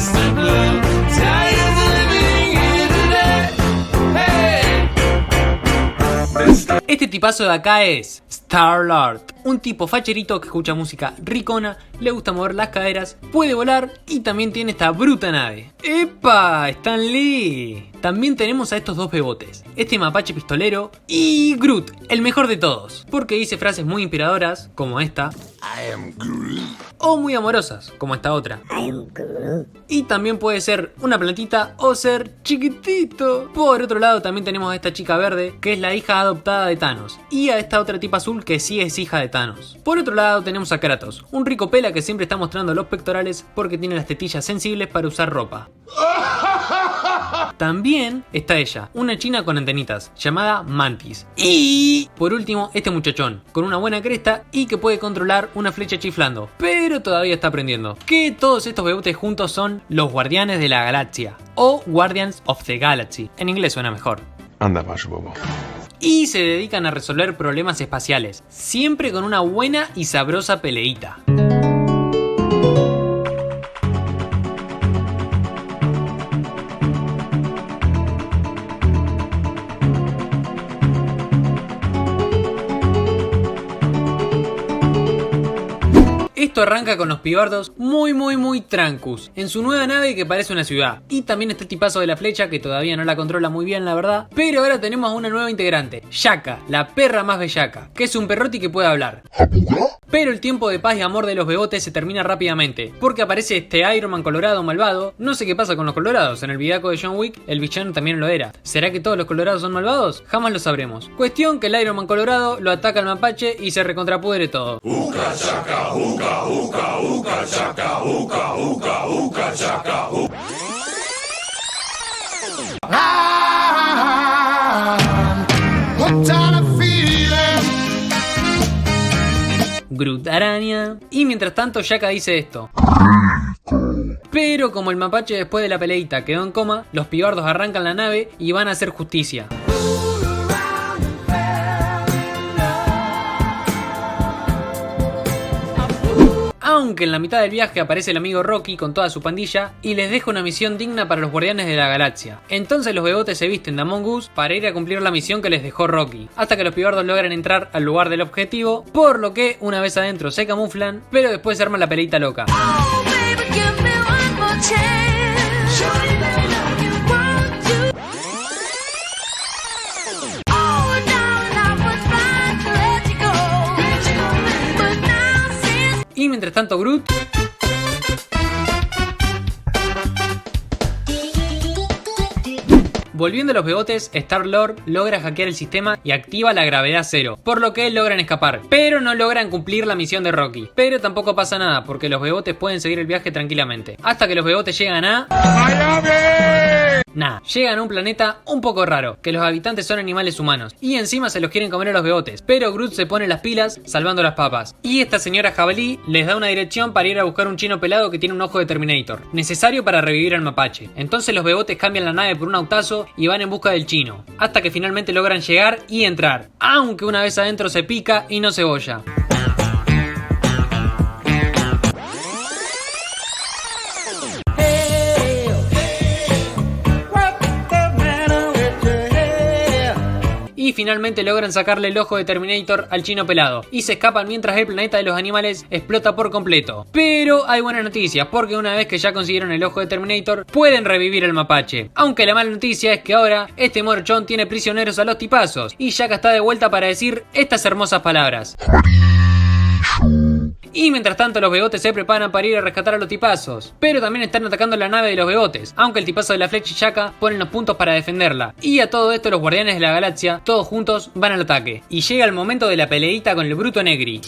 simply tired of living here today. Este tipazo de acá es Star-Lord, un tipo facherito que escucha música ricona, le gusta mover las caderas, puede volar y también tiene esta bruta nave. ¡Epa! ¡Stan Lee! También tenemos a estos dos bebotes, este mapache pistolero y Groot, el mejor de todos, porque dice frases muy inspiradoras, como esta, I am Groot, o muy amorosas, como esta otra, I am Groot. Y también puede ser una plantita o ser chiquitito. Por otro lado también tenemos a esta chica verde, que es la hija adoptada de Thanos, y a esta otra tipa azul que sí es hija de Thanos. Por otro lado tenemos a Kratos, un rico pela que siempre está mostrando los pectorales porque tiene las tetillas sensibles para usar ropa. También está ella, una china con antenitas, llamada Mantis. Y por último, este muchachón, con una buena cresta y que puede controlar una flecha chiflando, pero todavía está aprendiendo. Que todos estos bebotes juntos son los Guardianes de la Galaxia, o Guardians of the Galaxy, en inglés suena mejor. Anda, payo, bobo. Y se dedican a resolver problemas espaciales, siempre con una buena y sabrosa peleita. Esto arranca con los pibardos muy trancus, en su nueva nave que parece una ciudad. Y también está el tipazo de la flecha que todavía no la controla muy bien la verdad. Pero ahora tenemos a una nueva integrante, Shaka, la perra más bellaca, que es un perroti que puede hablar. Pero el tiempo de paz y amor de los bebotes se termina rápidamente, porque aparece este Iron Man colorado malvado. No sé qué pasa con los colorados, en el videojuego de John Wick el villano también lo era. ¿Será que todos los colorados son malvados? Jamás lo sabremos. Cuestión que el Iron Man colorado lo ataca al mapache y se recontrapudre todo. Uka chaka, uka, uka, uka chaka, uka, uka, uka chaka, Groot araña. Y mientras tanto Shaka dice esto. Pero como el mapache después de la peleita quedó en coma, los pibardos arrancan la nave y van a hacer justicia. Aunque en la mitad del viaje aparece el amigo Rocky con toda su pandilla y les deja una misión digna para los Guardianes de la Galaxia. Entonces los bebotes se visten de Among Us para ir a cumplir la misión que les dejó Rocky, hasta que los pibardos logran entrar al lugar del objetivo, por lo que una vez adentro se camuflan, pero después se arma la peleita loca. Y mientras tanto Groot volviendo a los bebotes, Star-Lord logra hackear el sistema y activa la gravedad cero, por lo que logran escapar, pero no logran cumplir la misión de Rocky. Pero tampoco pasa nada, porque los bebotes pueden seguir el viaje tranquilamente, hasta que los bebotes llegan a... llegan a un planeta un poco raro, que los habitantes son animales humanos, y encima se los quieren comer a los bebotes, pero Groot se pone las pilas salvando las papas. Y esta señora jabalí les da una dirección para ir a buscar un chino pelado que tiene un ojo de Terminator, necesario para revivir al mapache. Entonces los bebotes cambian la nave por un autazo y van en busca del chino, hasta que finalmente logran llegar y entrar, aunque una vez adentro se pica y no cebolla. Y finalmente logran sacarle el ojo de Terminator al chino pelado y se escapan mientras el planeta de los animales explota por completo. Pero hay buenas noticias, porque una vez que ya consiguieron el ojo de Terminator pueden revivir al mapache. Aunque la mala noticia es que ahora este morochón tiene prisioneros a los tipazos y Shaka está de vuelta para decir estas hermosas palabras. Y mientras tanto los bebotes se preparan para ir a rescatar a los tipazos, pero también están atacando la nave de los bebotes, aunque el tipazo de la flecha y Shaka ponen los puntos para defenderla. Y a todo esto los Guardianes de la Galaxia, todos juntos, van al ataque. Y llega el momento de la peleita con el bruto Negri.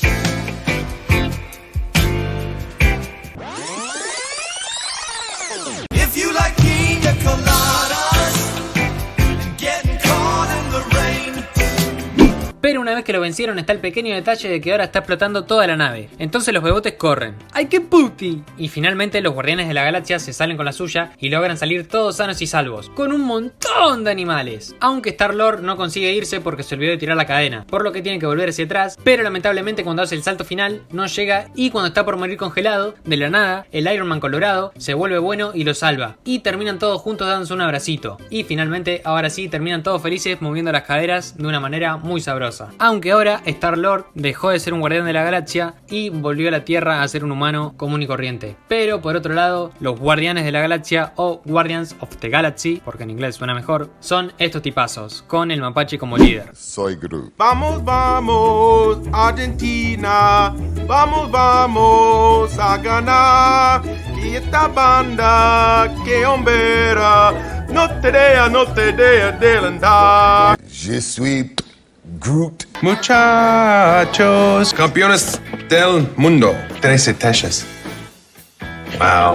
Pero una vez que lo vencieron está el pequeño detalle de que ahora está explotando toda la nave. Entonces los bebotes corren. ¡Ay, qué puti! Y finalmente los guardianes de la galaxia se salen con la suya y logran salir todos sanos y salvos, con un montón de animales. Aunque Star-Lord no consigue irse porque se olvidó de tirar la cadena, por lo que tiene que volver hacia atrás, pero lamentablemente cuando hace el salto final no llega y cuando está por morir congelado, de la nada, el Iron Man colorado se vuelve bueno y lo salva. Y terminan todos juntos dándose un abracito. Y finalmente, ahora sí, terminan todos felices moviendo las caderas de una manera muy sabrosa. Aunque ahora Star-Lord dejó de ser un guardián de la galaxia y volvió a la Tierra a ser un humano común y corriente. Pero por otro lado, los guardianes de la galaxia o Guardians of the Galaxy, porque en inglés suena mejor, son estos tipazos, con el mapache como líder. Soy Groot. Vamos, vamos, Argentina, vamos a ganar. Y esta banda que hombera, no te deja de andar. Je suis Groot. Muchachos, campeones del mundo, 13 tachas. Wow.